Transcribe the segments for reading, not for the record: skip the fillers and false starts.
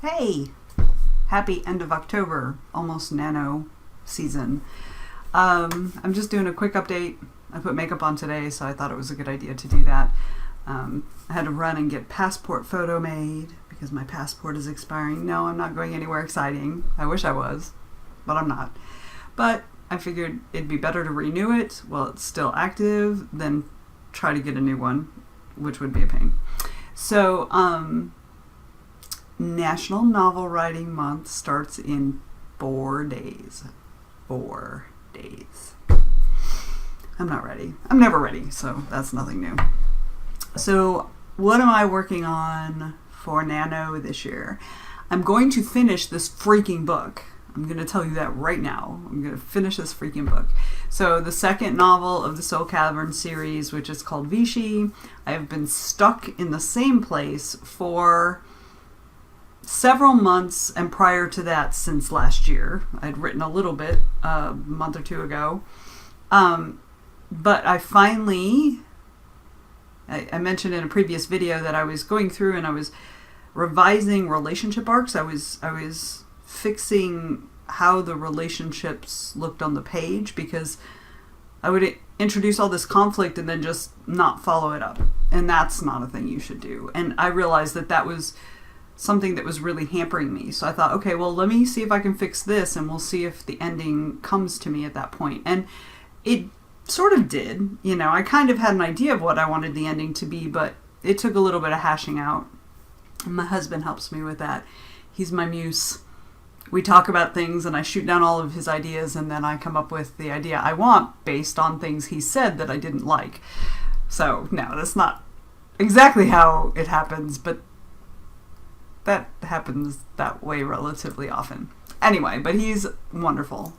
Hey, happy end of October, almost nano season. I'm just doing a quick update. I put makeup on today, so I thought it was a good idea to do that. I had to run and get passport photo made because my passport is expiring. No, I'm not going anywhere exciting. I wish I was, but I'm not. But I figured it'd be better to renew it while it's still active than try to get a new one, which would be a pain. So, National Novel Writing Month starts in 4 days. 4 days. I'm not ready. I'm never ready, so that's nothing new. So, what am I working on for Nano this year? I'm going to finish this freaking book. I'm going to tell you that right now. I'm going to finish this freaking book. So the second novel of the Soul Cavern series, which is called Vichy, I have been stuck in the same place for several months, and prior to that since last year. I'd written a little bit a month or two ago. But I finally, I mentioned in a previous video that I was going through and I was revising relationship arcs. I was fixing how the relationships looked on the page because I would introduce all this conflict and then just not follow it up. And that's not a thing you should do. And I realized that that was something that was really hampering me. So I thought, okay, well, let me see if I can fix this and we'll see if the ending comes to me at that point. And it sort of did. You know, I kind of had an idea of what I wanted the ending to be, but it took a little bit of hashing out. And my husband helps me with that. He's my muse. We talk about things and I shoot down all of his ideas and then I come up with the idea I want based on things he said that I didn't like. So, no, that's not exactly how it happens, but that happens that way relatively often. Anyway, but he's wonderful.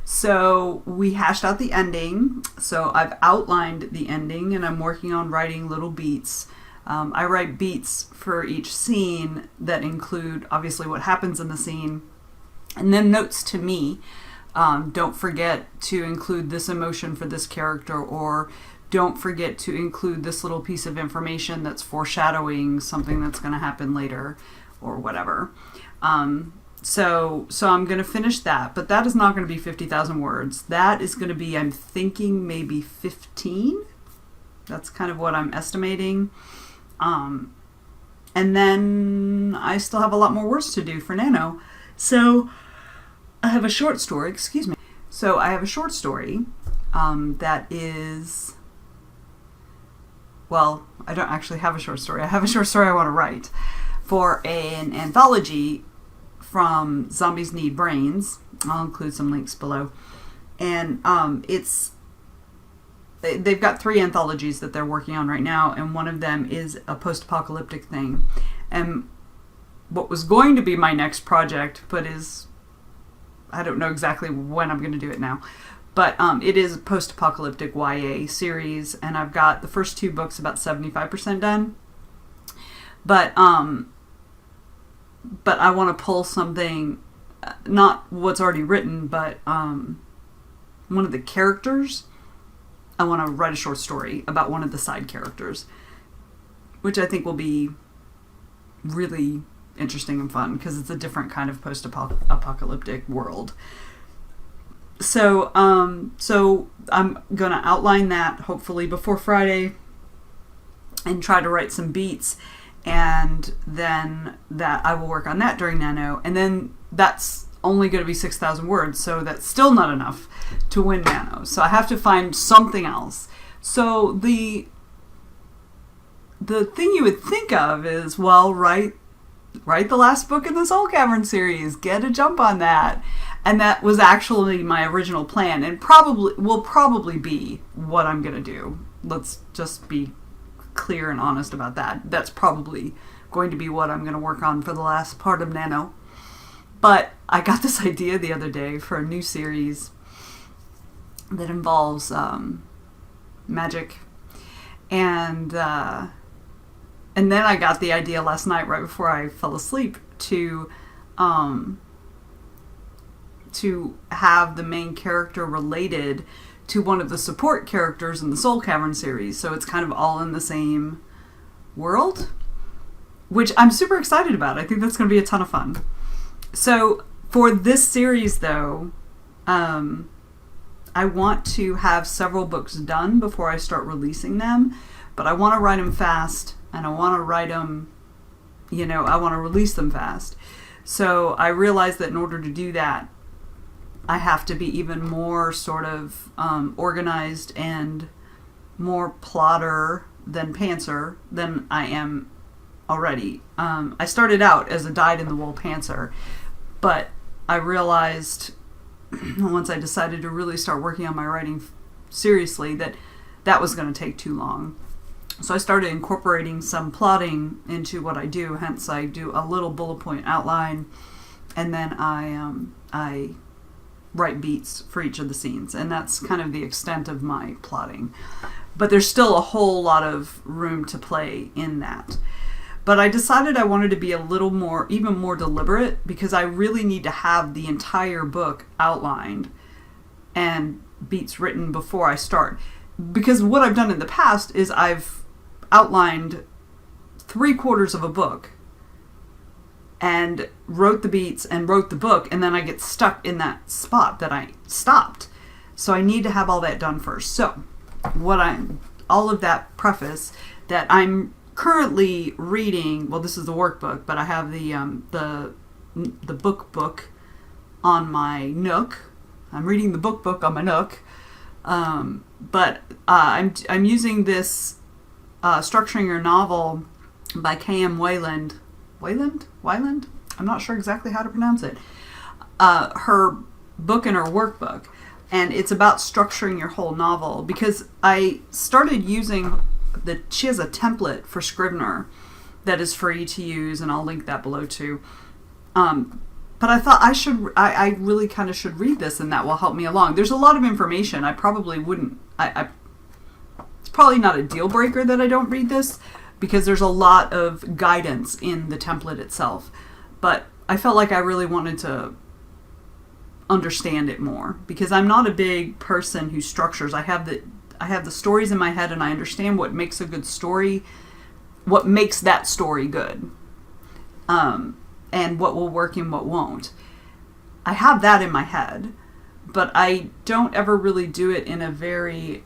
So we hashed out the ending. So I've outlined the ending and I'm working on writing little beats. I write beats for each scene that include obviously what happens in the scene and then notes to me. Don't forget to include this emotion for this character, or don't forget to include this little piece of information that's foreshadowing something that's going to happen later or whatever. So I'm going to finish that, but that is not going to be 50,000 words. That is going to be, I'm thinking, maybe 15. That's kind of what I'm estimating. And then I still have a lot more words to do for Nano. So I have a short story, excuse me. So I have a short story that is, well, I don't actually have a short story. I have a short story I want to write for an anthology from Zombies Need Brains. I'll include some links below. And they've got 3 anthologies that they're working on right now, and one of them is a post-apocalyptic thing. And what was going to be my next project, but is, I don't know exactly when I'm going to do it now, but it is a post-apocalyptic YA series, and I've got the first 2 books about 75% done. But I want to pull something, not what's already written, but one of the characters. I want to write a short story about one of the side characters, which I think will be really interesting and fun because it's a different kind of post-apocalyptic world. So I'm going to outline that hopefully before Friday and try to write some beats, and then that I will work on that during Nano, and then that's only going to be 6,000 words, so that's still not enough to win Nano. So I have to find something else. So the thing you would think of is, well, write the last book in the Soul Cavern series, get a jump on that. And that was actually my original plan, and will probably be what I'm going to do. Let's just be clear and honest about that. That's probably going to be what I'm going to work on for the last part of Nano. But I got this idea the other day for a new series that involves magic, and then I got the idea last night right before I fell asleep to have the main character related to one of the support characters in the Soul Cavern series, so it's kind of all in the same world. which I'm super excited about. I think that's going to be a ton of fun. So for this series, though, I want to have several books done before I start releasing them, but I want to write them fast, and I want to write them, you know, I want to release them fast. So I realized that in order to do that, I have to be even more sort of organized and more plotter than pantser than I am already. I started out as a dyed-in-the-wool pantser, but I realized once I decided to really start working on my writing seriously that that was going to take too long. So I started incorporating some plotting into what I do. Hence, I do a little bullet point outline, and then I write beats for each of the scenes, and that's kind of the extent of my plotting. But there's still a whole lot of room to play in that. But I decided I wanted to be a little more, even more deliberate, because I really need to have the entire book outlined and beats written before I start. Because what I've done in the past is I've outlined 3/4 of a book and wrote the beats and wrote the book, and then I get stuck in that spot that I stopped. So I need to have all that done first. So all of that preface that I'm currently reading, well, this is the workbook, but I have the book on my Nook. I'm reading the book on my Nook. But I'm using this Structuring Your Novel by K.M. Weiland. Weiland? I'm not sure exactly how to pronounce it. Her book and her workbook. And it's about structuring your whole novel, because I started using she has a template for Scrivener that is free to use, and I'll link that below too. But I thought I really kind of should read this, and that will help me along. There's a lot of information. I probably wouldn't, it's probably not a deal breaker that I don't read this, because there's a lot of guidance in the template itself. But I felt like I really wanted to understand it more, because I'm not a big person who structures. I have the stories in my head, and I understand what makes a good story, what makes that story good, and what will work and what won't. I have that in my head, but I don't ever really do it in a very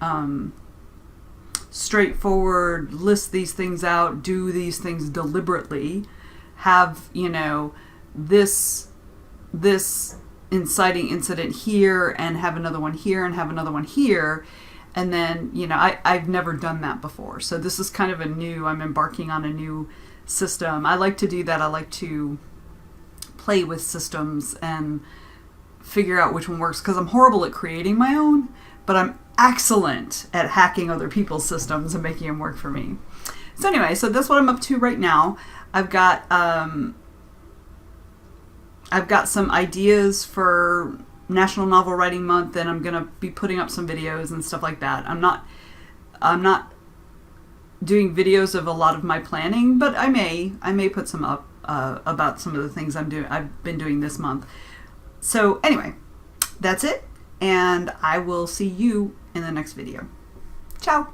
straightforward, list these things out, do these things deliberately, have, you know, this inciting incident here, and have another one here, and have another one here. And then, you know, I've never done that before. So this is kind of I'm embarking on a new system. I like to do that. I like to play with systems and figure out which one works, because I'm horrible at creating my own, but I'm excellent at hacking other people's systems and making them work for me. So anyway, so that's what I'm up to right now. I've got some ideas for National Novel Writing Month, and I'm gonna be putting up some videos and stuff like that. I'm not doing videos of a lot of my planning, but I may put some up about some of the things I've been doing this month. So anyway, that's it, and I will see you in the next video. Ciao.